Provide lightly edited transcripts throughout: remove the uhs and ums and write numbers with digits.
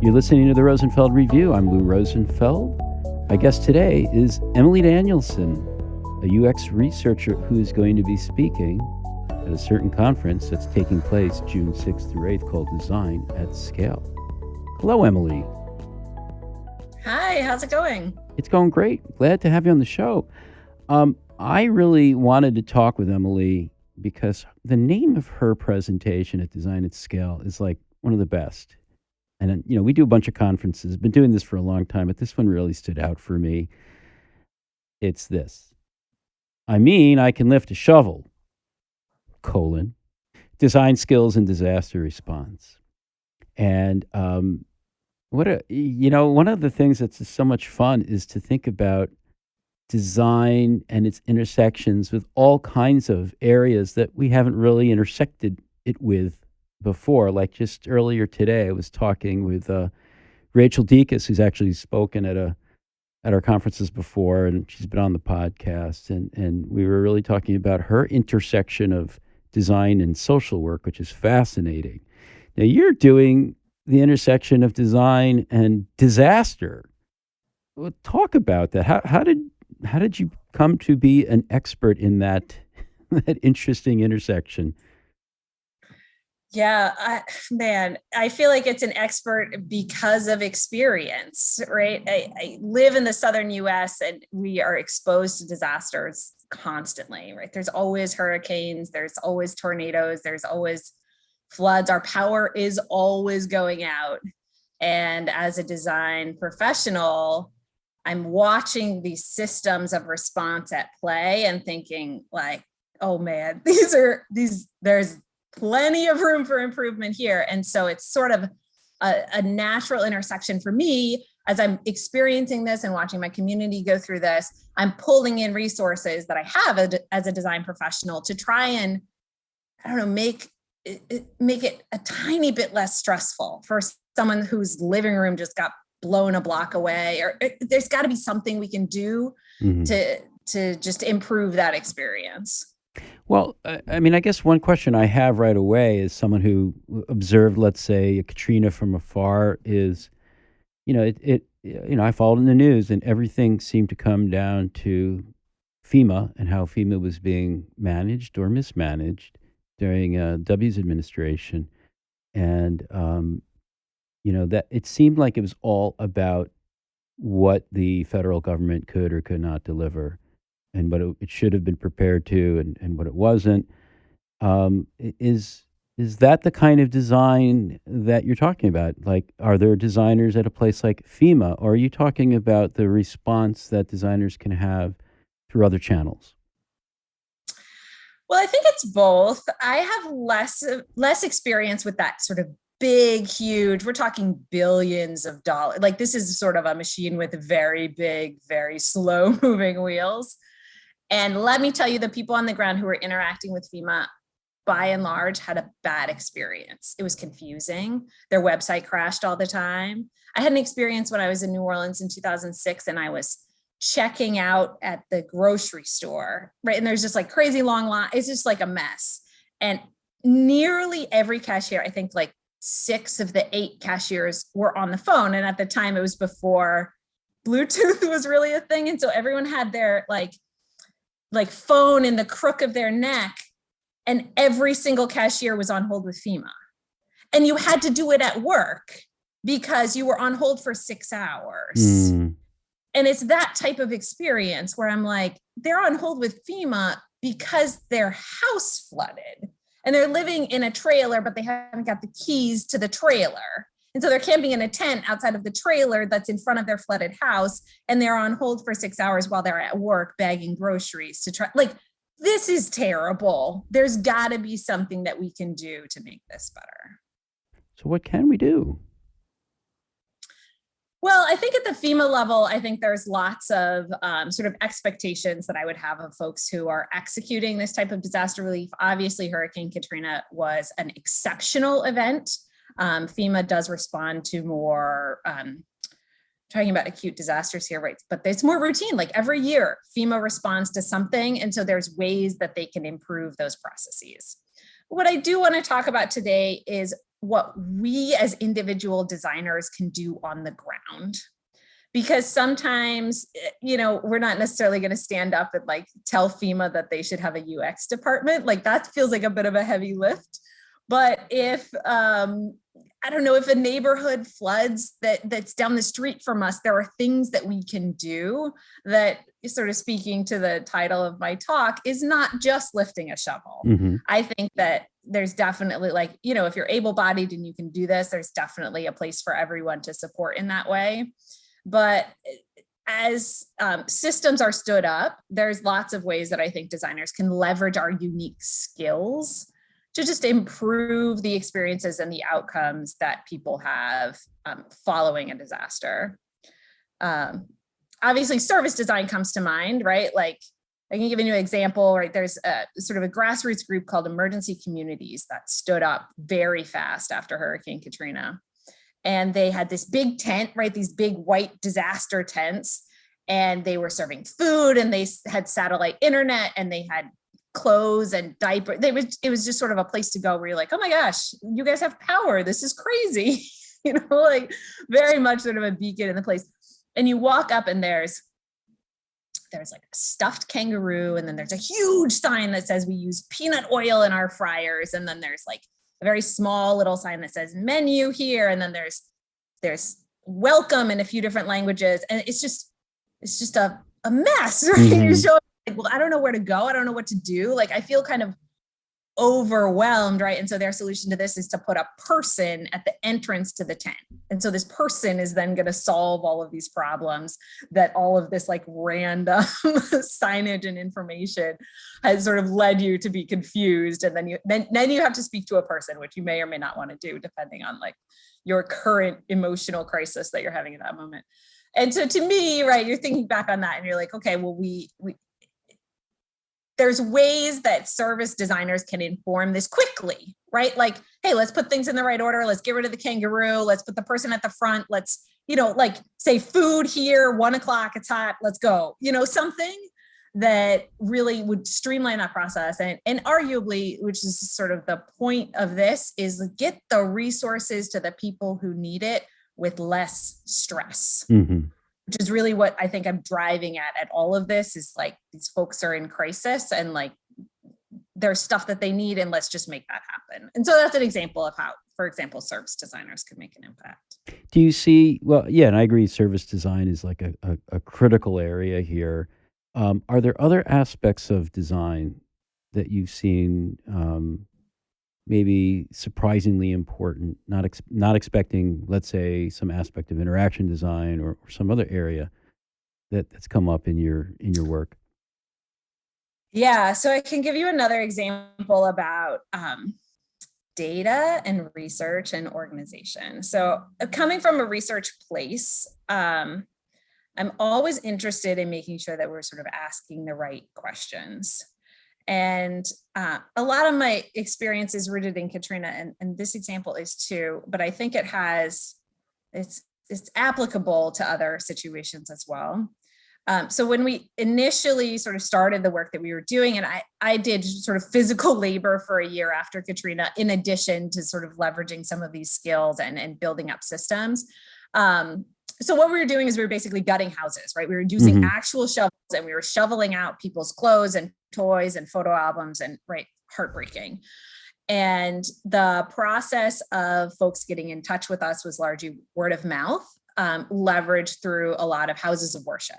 You're listening to the Rosenfeld Review. I'm Lou Rosenfeld. My guest today is Emily Danielson, a UX researcher who is going to be speaking at a certain conference that's taking place June 6th through 8th called Design at Scale. Hello, Emily. Hi, how's it going? It's going great. Glad to have you on the show. I really wanted to talk with Emily because the name of her presentation at Design at Scale is like one of the best. And, we do a bunch of conferences. I've been doing this for a long time, but this one really stood out for me. It's this. I can lift a shovel, design skills and disaster response. And one of the things that's just so much fun is to think about design and its intersections with all kinds of areas that we haven't really intersected it with before. Like just earlier today, I was talking with Rachel Dekas, who's actually spoken at our conferences before, and she's been on the podcast, and we were really talking about her intersection of design and social work, which is fascinating. Now you're doing the intersection of design and disaster. Well, talk about that. How did you come to be an expert in that interesting intersection? Yeah, I feel like it's an expert because of experience, right? I live in the southern US and we are exposed to disasters constantly, right? There's always hurricanes, there's always tornadoes, there's always floods. Our power is always going out. And as a design professional, I'm watching these systems of response at play and thinking like, oh man, there's plenty of room for improvement here. And so it's sort of a natural intersection for me as I'm experiencing this and watching my community go through this. I'm pulling in resources that I have as a design professional to try and, make it a tiny bit less stressful for someone whose living room just got blown a block away, or there's got to be something we can do to just improve that experience. Well, I guess one question I have right away is someone who observed, let's say, a Katrina from afar is, I followed in the news and everything seemed to come down to FEMA and how FEMA was being managed or mismanaged during W's administration. And, that it seemed like it was all about what the federal government could or could not deliver, and what it should have been prepared to, and what it wasn't. Is that the kind of design that you're talking about? Like, are there designers at a place like FEMA, or are you talking about the response that designers can have through other channels? Well, I think it's both. I have less experience with that sort of big, huge, we're talking billions of dollars. Like this is sort of a machine with very big, very slow moving wheels. And let me tell you, the people on the ground who were interacting with FEMA, by and large, had a bad experience. It was confusing. Their website crashed all the time. I had an experience when I was in New Orleans in 2006, and I was checking out at the grocery store, right? And there's just like crazy long line. It's just like a mess. And nearly every cashier, I think like 6 of the 8 cashiers were on the phone. And at the time it was before Bluetooth was really a thing. And so everyone had their like phone in the crook of their neck, and every single cashier was on hold with FEMA. And you had to do it at work because you were on hold for 6 hours. And it's that type of experience where I'm like, they're on hold with FEMA because their house flooded and they're living in a trailer, but they haven't got the keys to the trailer. And so they're camping in a tent outside of the trailer that's in front of their flooded house. And they're on hold for 6 hours while they're at work bagging groceries to try. Like, this is terrible. There's got to be something that we can do to make this better. So what can we do? Well, I think at the FEMA level, I think there's lots of sort of expectations that I would have of folks who are executing this type of disaster relief. Obviously, Hurricane Katrina was an exceptional event. FEMA does respond to more, talking about acute disasters here, right? But it's more routine. Like every year, FEMA responds to something. And so there's ways that they can improve those processes. What I do want to talk about today is what we as individual designers can do on the ground. Because sometimes, we're not necessarily going to stand up and like tell FEMA that they should have a UX department. Like that feels like a bit of a heavy lift. But if, I don't know, if a neighborhood floods that's down the street from us, there are things that we can do that, sort of speaking to the title of my talk, is not just lifting a shovel. Mm-hmm. I think that there's definitely like, if you're able-bodied and you can do this, there's definitely a place for everyone to support in that way. But as systems are stood up, there's lots of ways that I think designers can leverage our unique skills to just improve the experiences and the outcomes that people have following a disaster. Obviously, service design comes to mind, right? Like, I can give you an example, right? There's a sort of a grassroots group called Emergency Communities that stood up very fast after Hurricane Katrina. And they had this big tent, right? These big white disaster tents, and they were serving food, and they had satellite internet, and they had clothes and diapers. It was just sort of a place to go where you're like, oh my gosh, you guys have power. This is crazy. Like very much sort of a beacon in the place. And you walk up and there's like a stuffed kangaroo. And then there's a huge sign that says we use peanut oil in our fryers. And then there's like a very small little sign that says menu here. And then there's welcome in a few different languages. And it's just a mess, right? Mm-hmm. You show up like, well, I don't know where to go. I don't know what to do. Like, I feel kind of overwhelmed, right? And so their solution to this is to put a person at the entrance to the tent. And so this person is then going to solve all of these problems that all of this like random signage and information has sort of led you to be confused. And then you have to speak to a person, which you may or may not want to do depending on like your current emotional crisis that you're having at that moment. And so to me, right, you're thinking back on that and you're like, okay, well, there's ways that service designers can inform this quickly, right? Like, hey, let's put things in the right order. Let's get rid of the kangaroo. Let's put the person at the front. Let's, like say food here, 1 o'clock, it's hot, let's go. Something that really would streamline that process. And arguably, which is sort of the point of this, is get the resources to the people who need it with less stress. Mm-hmm. Which is really what I think I'm driving at all of this, is like these folks are in crisis and like there's stuff that they need, and let's just make that happen. And so that's an example of how, for example, service designers could make an impact. Do you see, well, yeah, and I agree, service design is like a critical area here. Are there other aspects of design that you've seen maybe surprisingly important, not expecting, let's say, some aspect of interaction design or some other area that's come up in your work? Yeah, so I can give you another example about data and research and organization. So coming from a research place, I'm always interested in making sure that we're sort of asking the right questions. And a lot of my experience is rooted in Katrina, and this example is too, but I think it's applicable to other situations as well. So when we initially sort of started the work that we were doing, and I did sort of physical labor for a year after Katrina, in addition to sort of leveraging some of these skills and building up systems. So what we were doing is we were basically gutting houses, right? We were using Mm-hmm. actual shovels and we were shoveling out people's clothes and toys and photo albums, and right, heartbreaking. And the process of folks getting in touch with us was largely word of mouth, leveraged through a lot of houses of worship.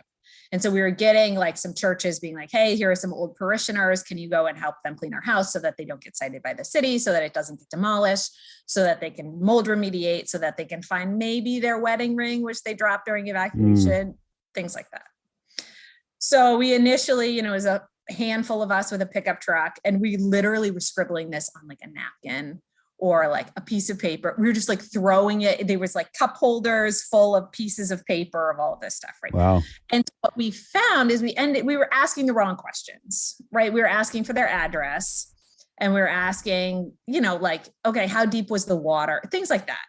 And so we were getting like some churches being like, hey, here are some old parishioners. Can you go and help them clean our house so that they don't get cited by the city, so that it doesn't get demolished, so that they can mold remediate, so that they can find maybe their wedding ring, which they dropped during evacuation, things like that. So we initially, it was a handful of us with a pickup truck, and we literally were scribbling this on like a napkin or like a piece of paper. We were just like throwing it. There was like cup holders full of pieces of paper of all of this stuff, right? Wow. And what we found is we were asking the wrong questions, right? We were asking for their address, and we were asking, like, okay, how deep was the water? Things like that.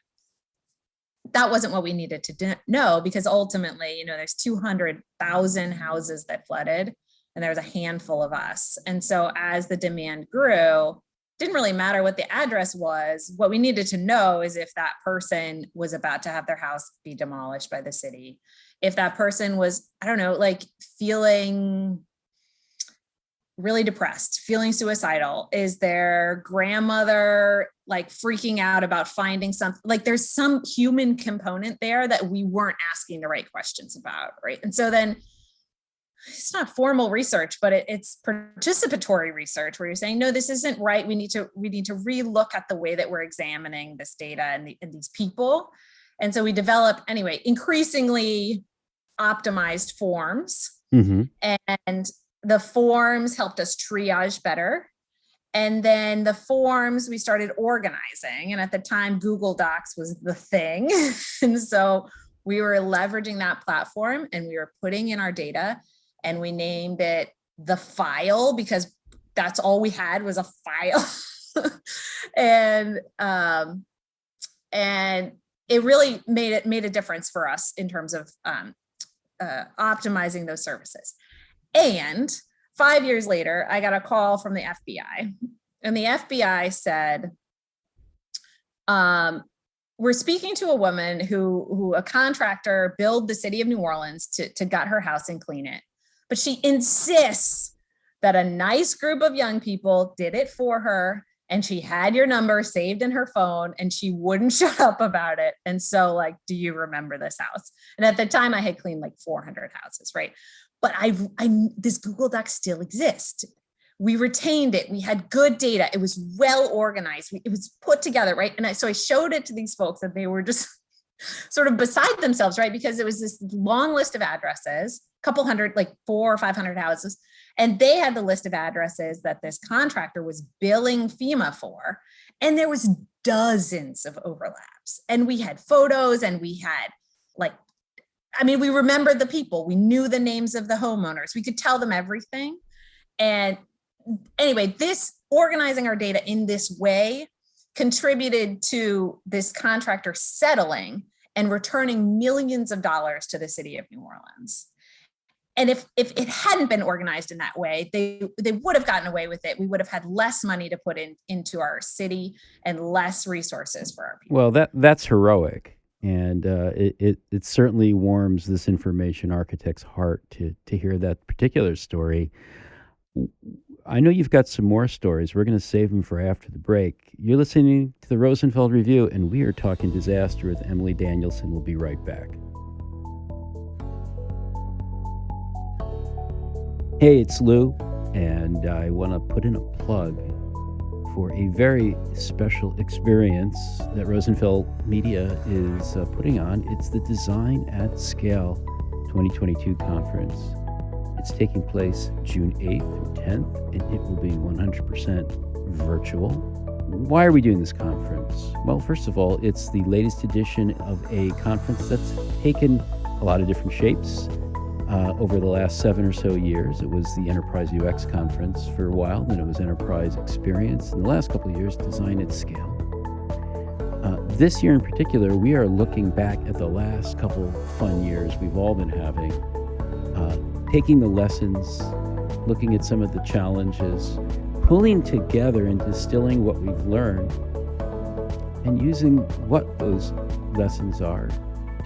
That wasn't what we needed to know, because ultimately, there's 200,000 houses that flooded, and there was a handful of us. And so as the demand grew, didn't really matter what the address was. What we needed to know is if that person was about to have their house be demolished by the city. If that person was, I don't know, like feeling really depressed, feeling suicidal, is their grandmother like freaking out about finding something, like there's some human component there that we weren't asking the right questions about, right? And so then it's not formal research, but it's participatory research where you're saying, no, this isn't right. We need to relook at the way that we're examining this data and these people. And so we develop, anyway, increasingly optimized forms. And the forms helped us triage better. And then the forms we started organizing. And at the time, Google Docs was the thing. And so we were leveraging that platform and we were putting in our data, and we named it the file because that's all we had was a file. and it really made a difference for us in terms of optimizing those services. And 5 years later, I got a call from the FBI, and the FBI said, we're speaking to a woman who a contractor billed the city of New Orleans to gut her house and clean it. But she insists that a nice group of young people did it for her, and she had your number saved in her phone, and she wouldn't shut up about it. And so, like, do you remember this house? And at the time I had cleaned like 400 houses, right? But this Google Doc still exists. We retained it. We had good data. It was well organized. It was put together, right? And so I showed it to these folks, and they were just sort of beside themselves, right? Because it was this long list of addresses, a couple hundred, like 400 or 500 houses. And they had the list of addresses that this contractor was billing FEMA for. And there was dozens of overlaps. And we had photos, and we had we remembered the people. We knew the names of the homeowners. We could tell them everything. And anyway, this organizing our data in this way contributed to this contractor settling and returning millions of dollars to the city of New Orleans. And if it hadn't been organized in that way, they would have gotten away with it. We would have had less money to put into our city and less resources for our people. Well, that's heroic. And it certainly warms this information architect's heart to hear that particular story. I know you've got some more stories. We're going to save them for after the break. You're listening to the Rosenfeld Review, and we are talking disaster with Emily Danielson. We'll be right back. Hey, it's Lou, and I want to put in a plug for a very special experience that Rosenfeld Media is putting on. It's the Design at Scale 2022 conference. It's taking place June 8th through 10th, and it will be 100% virtual. Why are we doing this conference? Well, first of all, it's the latest edition of a conference that's taken a lot of different shapes over the last 7 or so years. It was the Enterprise UX Conference for a while, then it was Enterprise Experience, and the last couple of years, Design at Scale. This year in particular, we are looking back at the last couple fun years we've all been having, taking the lessons, looking at some of the challenges, pulling together and distilling what we've learned, and using what those lessons are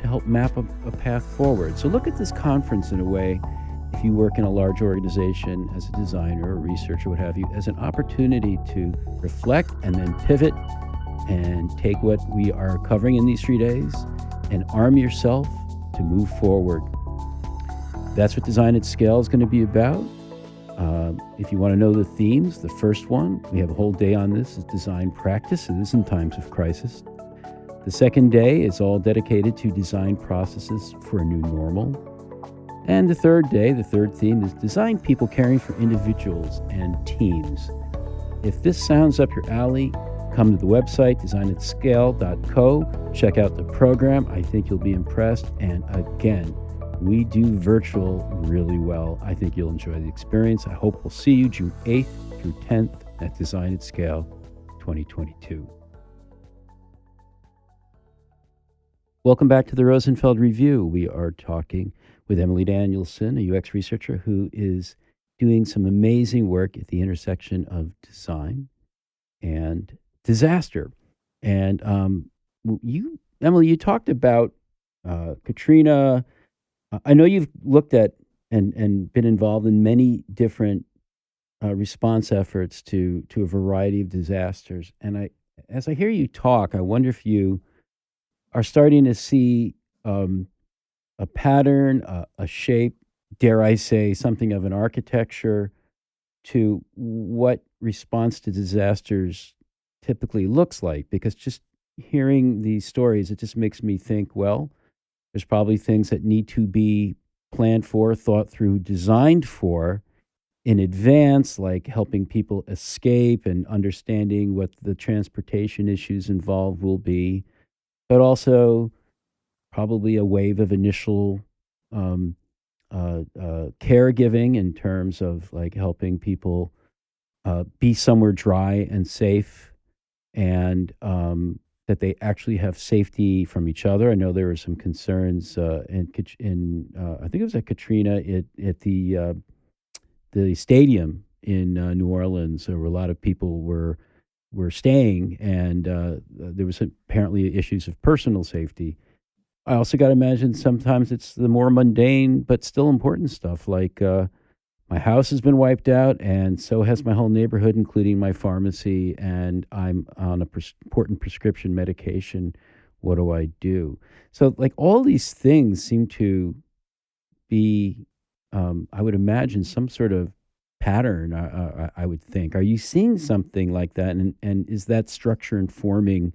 to help map a path forward. So look at this conference in a way, if you work in a large organization as a designer or researcher, what have you, as an opportunity to reflect and then pivot and take what we are covering in these 3 days and arm yourself to move forward. That's what Design at Scale is going to be about. If you want to know the themes, the first one, we have a whole day on this, is design practices in times of crisis. The second day is all dedicated to design processes for a new normal. And the third day, the third theme, is design people caring for individuals and teams. If this sounds up your alley, come to the website, designatscale.co. Check out the program. I think you'll be impressed. And again, we do virtual really well. I think you'll enjoy the experience. I hope we'll see you June 8th through 10th at Design at Scale 2022. Welcome back to the Rosenfeld Review. We are talking with Emily Danielson, a UX researcher who is doing some amazing work at the intersection of design and disaster. And Emily, you talked about Katrina. I know you've looked at and been involved in many different response efforts to a variety of disasters. And as I hear you talk, I wonder if you are starting to see um, a pattern, a shape, dare I say, something of an architecture to what response to disasters typically looks like. Because just hearing these stories, it just makes me think, well, there's probably things that need to be planned for, thought through, designed for in advance, like helping people escape and understanding what the transportation issues involved will be, but also probably a wave of initial um, caregiving in terms of like helping people be somewhere dry and safe, and that they actually have safety from each other. I know there were some concerns I think it was at Katrina at the stadium in New Orleans, where a lot of people were staying, and there was apparently issues of personal safety. I also got to imagine sometimes it's the more mundane but still important stuff, like my house has been wiped out, and so has my whole neighborhood, including my pharmacy, and I'm on a important prescription medication. What do I do? So, like, all these things seem to be, I would imagine, some sort of pattern. I would think. Are you seeing something like that, and is that structure informing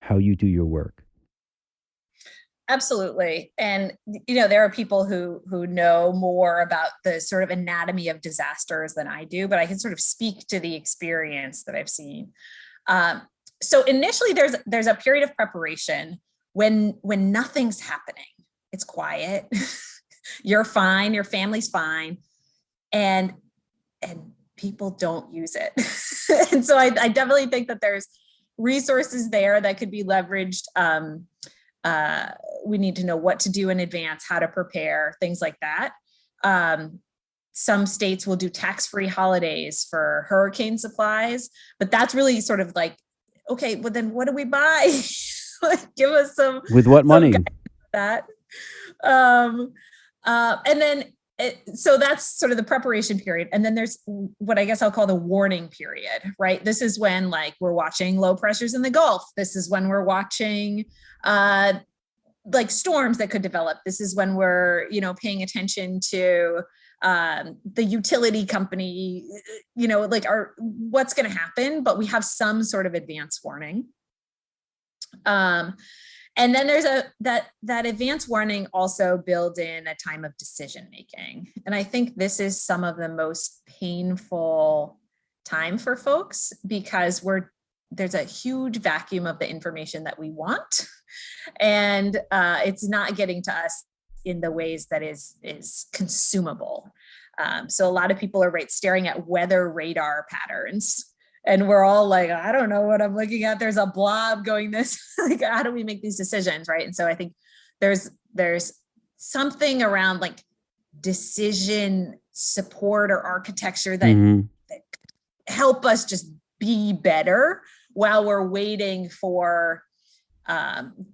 how you do your work? Absolutely. And there are people who know more about the sort of anatomy of disasters than I do, but I can sort of speak to the experience that I've seen. Um, so initially there's a period of preparation when nothing's happening. It's quiet. You're fine, your family's fine, and people don't use it. And so I definitely think that there's resources there that could be leveraged. We need to know what to do in advance, how to prepare, things like that. Some states will do tax-free holidays for hurricane supplies, but that's really sort of like, okay, well then what do we buy? Like, give us With what some money? guidance on that. Um, and then so that's sort of the preparation period. And then there's what I guess I'll call the warning period, right? This is when, like, we're watching low pressures in the Gulf. This is when we're watching like storms that could develop. This is when we're, paying attention to the utility company, like what's going to happen, but we have some sort of advance warning. And then there's that advance warning also builds in a time of decision making. And I think this is some of the most painful time for folks, because there's a huge vacuum of the information that we want, and it's not getting to us in the ways that is consumable. So a lot of people are staring at weather radar patterns, and we're all like, I don't know what I'm looking at. There's a blob going this. Like, how do we make these decisions, right? And so I think there's something around like decision support or architecture that help us just be better while we're waiting for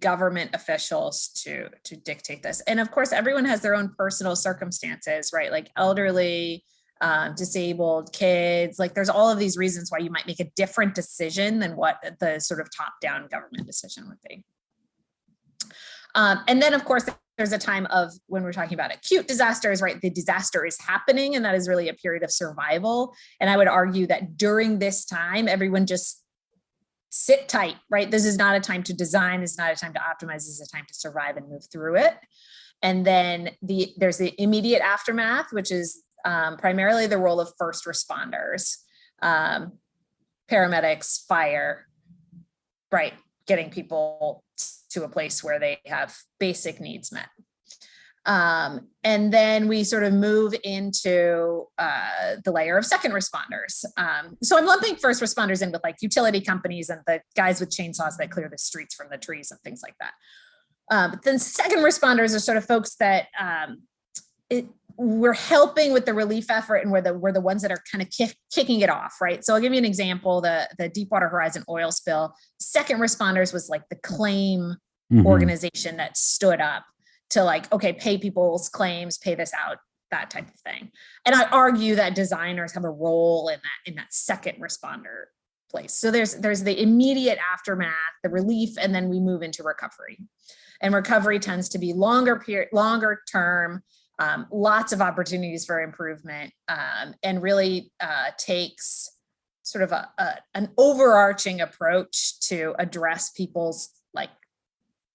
government officials to dictate this. And of course, everyone has their own personal circumstances, right? Like elderly, disabled, kids, like there's all of these reasons why you might make a different decision than what the sort of top-down government decision would be. And then of course, there's a time of when we're talking about acute disasters, right? The disaster is happening, and that is really a period of survival. And I would argue that during this time, everyone just sit tight, right? This is not a time to design. This is not a time to optimize. This is a time to survive and move through it. And then there's the immediate aftermath, which is primarily the role of first responders, paramedics, fire, right? Getting people to a place where they have basic needs met. And then we sort of move into the layer of second responders. So I'm lumping first responders in with like utility companies and the guys with chainsaws that clear the streets from the trees and things like that. But then second responders are sort of folks that we're helping with the relief effort, and we're the ones that are kind of kicking it off, right? So I'll give you an example. The Deepwater Horizon oil spill, second responders was like the claim organization that stood up to like, okay, pay people's claims, pay this out, that type of thing. And I argue that designers have a role in that second responder place. So there's the immediate aftermath, the relief, and then we move into recovery. And recovery tends to be longer term, lots of opportunities for improvement, and really takes sort of an overarching approach to address people's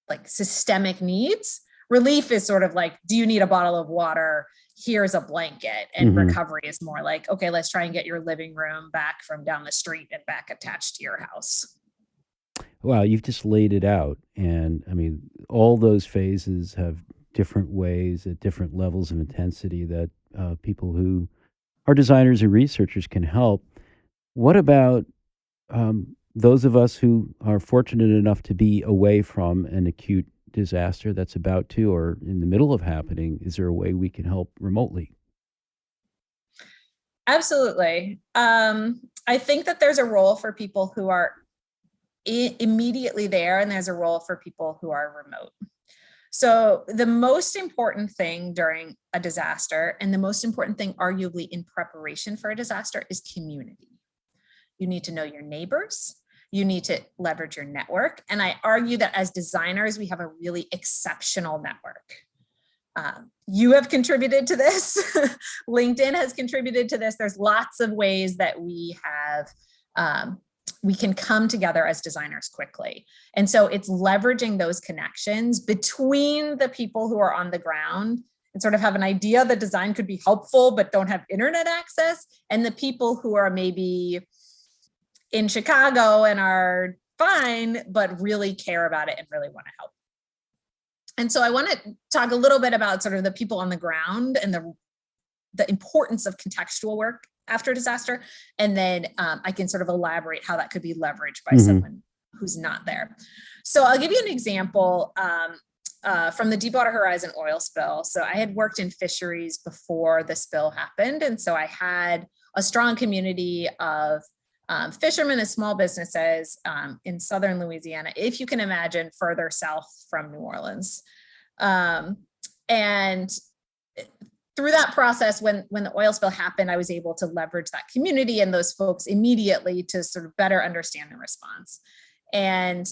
like systemic needs. Relief is sort of like, do you need a bottle of water? Here's a blanket. And recovery is more like, okay, let's try and get your living room back from down the street and back attached to your house. Wow, you've just laid it out. And I mean, all those phases have different ways at different levels of intensity that people who are designers and researchers can help. What about those of us who are fortunate enough to be away from an acute disaster that's about to or in the middle of happening? Is there a way we can help remotely? Absolutely. I think that there's a role for people who are immediately there, and there's a role for people who are remote. So the most important thing during a disaster, and the most important thing arguably in preparation for a disaster, is community. You need to know your neighbors. You need to leverage your network. And I argue that as designers, we have a really exceptional network. You have contributed to this. LinkedIn has contributed to this. There's lots of ways that we can come together as designers quickly. And so it's leveraging those connections between the people who are on the ground and sort of have an idea that design could be helpful, but don't have internet access, and the people who are maybe in Chicago and are fine, but really care about it and really want to help. And so I want to talk a little bit about sort of the people on the ground and the importance of contextual work after disaster. And then I can sort of elaborate how that could be leveraged by someone who's not there. So I'll give you an example from the Deepwater Horizon oil spill. So I had worked in fisheries before the spill happened. And so I had a strong community of fishermen and small businesses in southern Louisiana, if you can imagine, further south from New Orleans. And through that process, when the oil spill happened, I was able to leverage that community and those folks immediately to sort of better understand the response. And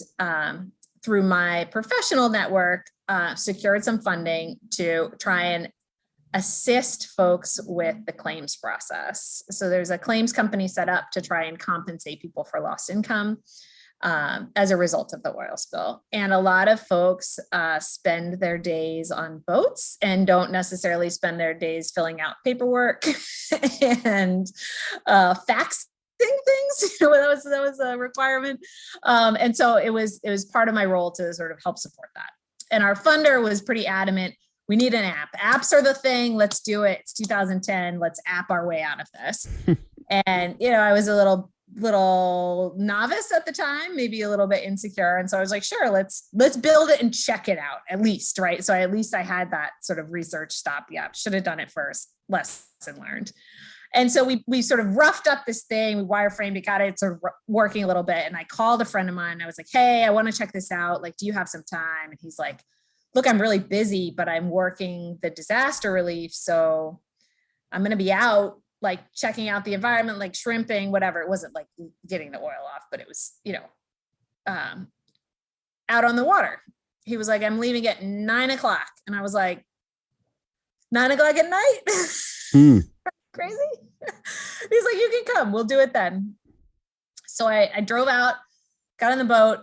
through my professional network, secured some funding to try and assist folks with the claims process. So there's a claims company set up to try and compensate people for lost income as a result of the oil spill. And a lot of folks spend their days on boats and don't necessarily spend their days filling out paperwork and faxing things. That was a requirement. And so it was part of my role to sort of help support that. And our funder was pretty adamant, we need an app. Apps are the thing. Let's do it. It's 2010. Let's app our way out of this. And, I was a little novice at the time, maybe a little bit insecure. And so I was like, sure, let's build it and check it out at least. Right. So at least I had that sort of research stopgap. Should have done it first. Lesson learned. And so we sort of roughed up this thing. We wireframed it, got it sort of working a little bit. And I called a friend of mine. I was like, hey, I want to check this out. Like, do you have some time? And he's like, look, I'm really busy, but I'm working the disaster relief. So I'm going to be out, like checking out the environment, like shrimping, whatever. It wasn't like getting the oil off, but it was, out on the water. He was like, I'm leaving at 9:00. And I was like, 9:00 at night? Crazy? He's like, you can come, we'll do it then. So I drove out, got on the boat,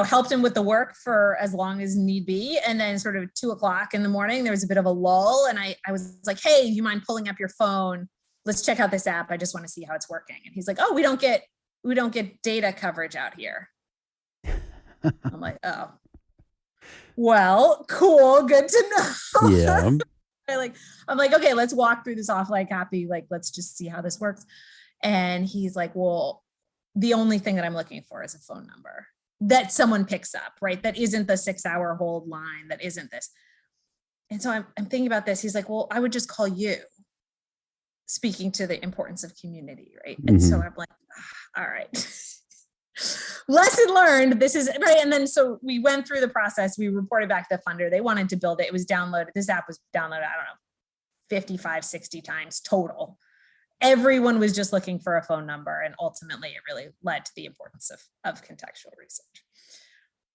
helped him with the work for as long as need be. And then sort of 2:00 in the morning, there was a bit of a lull. And I was like, hey, you mind pulling up your phone? Let's check out this app. I just want to see how it's working. And he's like, oh, we don't get data coverage out here. I'm like, oh, well, cool. Good to know. Yeah. I'm like, okay, let's walk through this offline copy. Like, let's just see how this works. And he's like, well, the only thing that I'm looking for is a phone number that someone picks up, right? That isn't the 6-hour hold line. That isn't this. And so I'm thinking about this. He's like, well, I would just call you, speaking to the importance of community, right? And so Mhm. I'm like, all right. Lesson learned. This is right. And then so we went through the process. We reported back to the funder. They wanted to build it. It was downloaded. This app was downloaded, I don't know, 55, 60 times total. Everyone was just looking for a phone number. And ultimately, it really led to the importance of contextual research.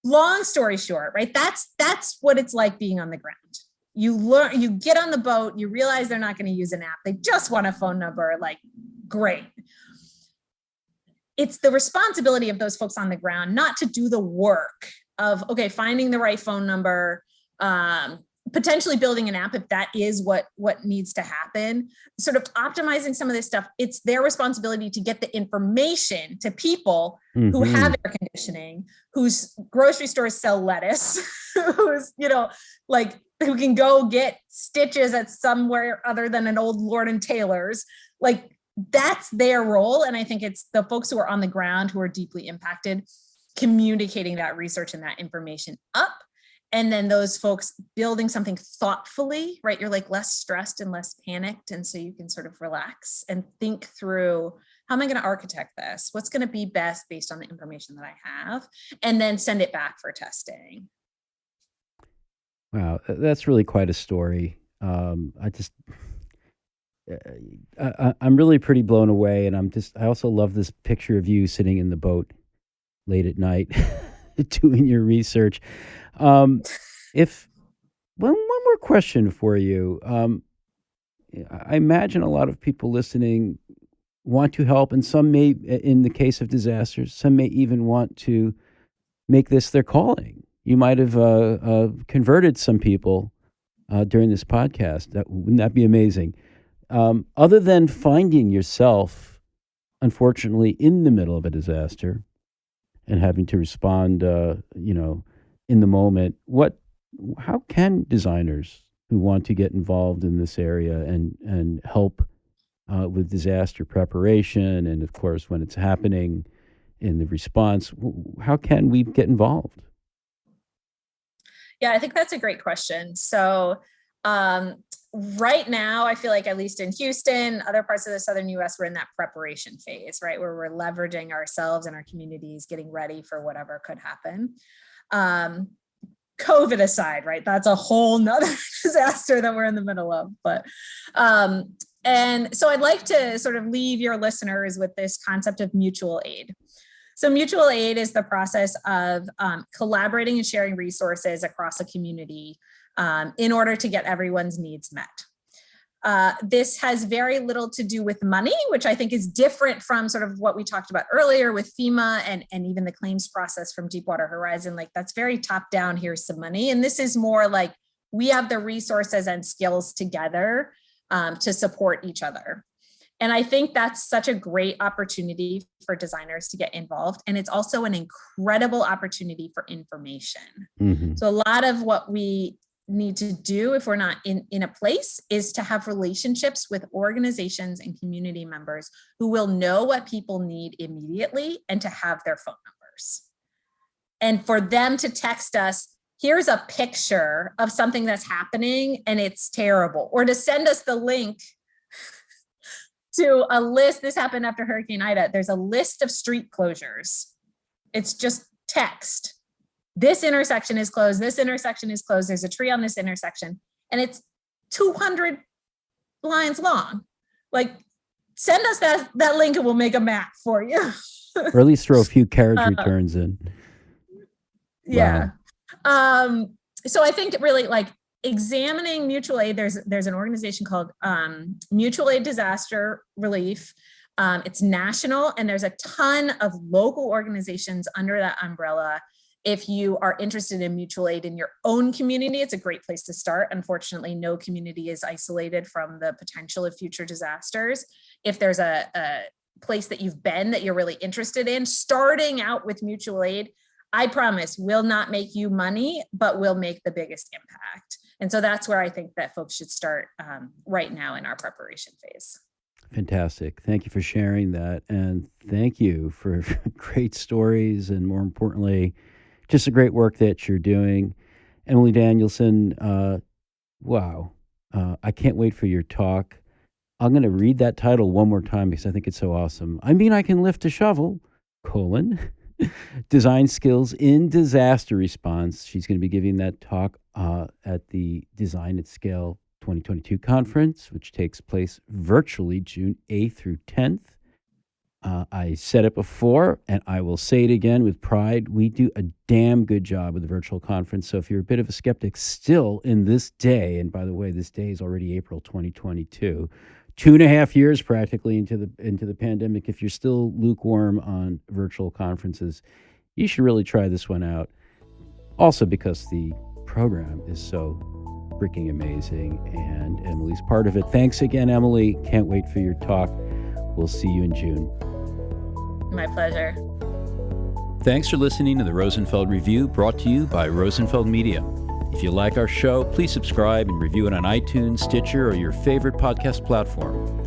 Long story short, right? That's what it's like being on the ground. You learn, you get on the boat, you realize they're not going to use an app. They just want a phone number. Like, great. It's the responsibility of those folks on the ground not to do the work of, okay, finding the right phone number, potentially building an app if that is what needs to happen, sort of optimizing some of this stuff. It's their responsibility to get the information to people who have Mhm. air conditioning, whose grocery stores sell lettuce, who's, like, who can go get stitches at somewhere other than an old Lord and Taylor's. Like, that's their role. And I think it's the folks who are on the ground who are deeply impacted, communicating that research and that information up. And then those folks building something thoughtfully, right? You're like less stressed and less panicked. And so you can sort of relax and think through, how am I going to architect this? What's going to be best based on the information that I have? And then send it back for testing. Wow, that's really quite a story. I just, I'm really pretty blown away, and I also love this picture of you sitting in the boat late at night doing your research. Um, if one more question for you. I imagine a lot of people listening want to help, and some may, in the case of disasters, some may even want to make this their calling. You might have converted some people during this podcast. Wouldn't that be amazing? Other than finding yourself, unfortunately, in the middle of a disaster and having to respond, in the moment, how can designers who want to get involved in this area and help with disaster preparation, and of course, when it's happening in the response, how can we get involved? Yeah, I think that's a great question. So, right now, I feel like at least in Houston, other parts of the southern US, we're in that preparation phase, right? Where we're leveraging ourselves and our communities, getting ready for whatever could happen. Um, COVID aside, right? That's a whole nother disaster that we're in the middle of. But and so I'd like to sort of leave your listeners with this concept of mutual aid. So mutual aid is the process of collaborating and sharing resources across a community in order to get everyone's needs met. This has very little to do with money, which I think is different from sort of what we talked about earlier with FEMA and even the claims process from Deepwater Horizon. Like, that's very top down, here's some money. And this is more like we have the resources and skills together to support each other. And I think that's such a great opportunity for designers to get involved. And it's also an incredible opportunity for information. Hmm. So a lot of what we need to do if we're not in a place is to have relationships with organizations and community members who will know what people need immediately and to have their phone numbers. And for them to text us, here's a picture of something that's happening and it's terrible, or to send us the link to a list. This happened after Hurricane Ida. There's a list of street closures. It's just text. This intersection is closed. This intersection is closed. There's a tree on this intersection. And it's 200 lines long. Like, send us that link and we'll make a map for you. Or at least throw a few carriage uh, returns in. yeah. Wow. So I think really, like, examining mutual aid, there's an organization called Mutual Aid Disaster Relief. It's national, and there's a ton of local organizations under that umbrella. If you are interested in mutual aid in your own community, it's a great place to start. Unfortunately, no community is isolated from the potential of future disasters. If there's a place that you've been that you're really interested in, starting out with mutual aid, I promise, will not make you money, but will make the biggest impact. And so that's where I think that folks should start right now in our preparation phase. Fantastic. Thank you for sharing that. And thank you for great stories, and more importantly, just the great work that you're doing. Emily Danielson, Wow. I can't wait for your talk. I'm going to read that title one more time because I think it's so awesome. I mean, I can lift a shovel, colon, design skills in disaster response. She's going to be giving that talk at the Design at Scale 2022 conference, which takes place virtually June 8th through 10th. I said it before, and I will say it again with pride. We do a damn good job with the virtual conference. So if you're a bit of a skeptic still in this day, and by the way, this day is already April 2022, 2.5 years practically into the pandemic. If you're still lukewarm on virtual conferences, you should really try this one out. Also because the program is so freaking amazing, and Emily's part of it. Thanks again, Emily. Can't wait for your talk. We'll see you in June. My pleasure. Thanks for listening to the Rosenfeld Review, brought to you by Rosenfeld Media. If you like our show, please subscribe and review it on iTunes, Stitcher, or your favorite podcast platform.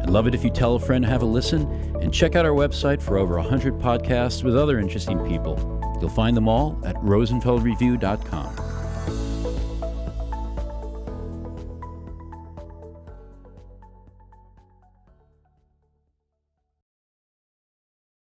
I'd love it if you tell a friend to have a listen, and check out our website for over 100 podcasts with other interesting people. You'll find them all at rosenfeldreview.com.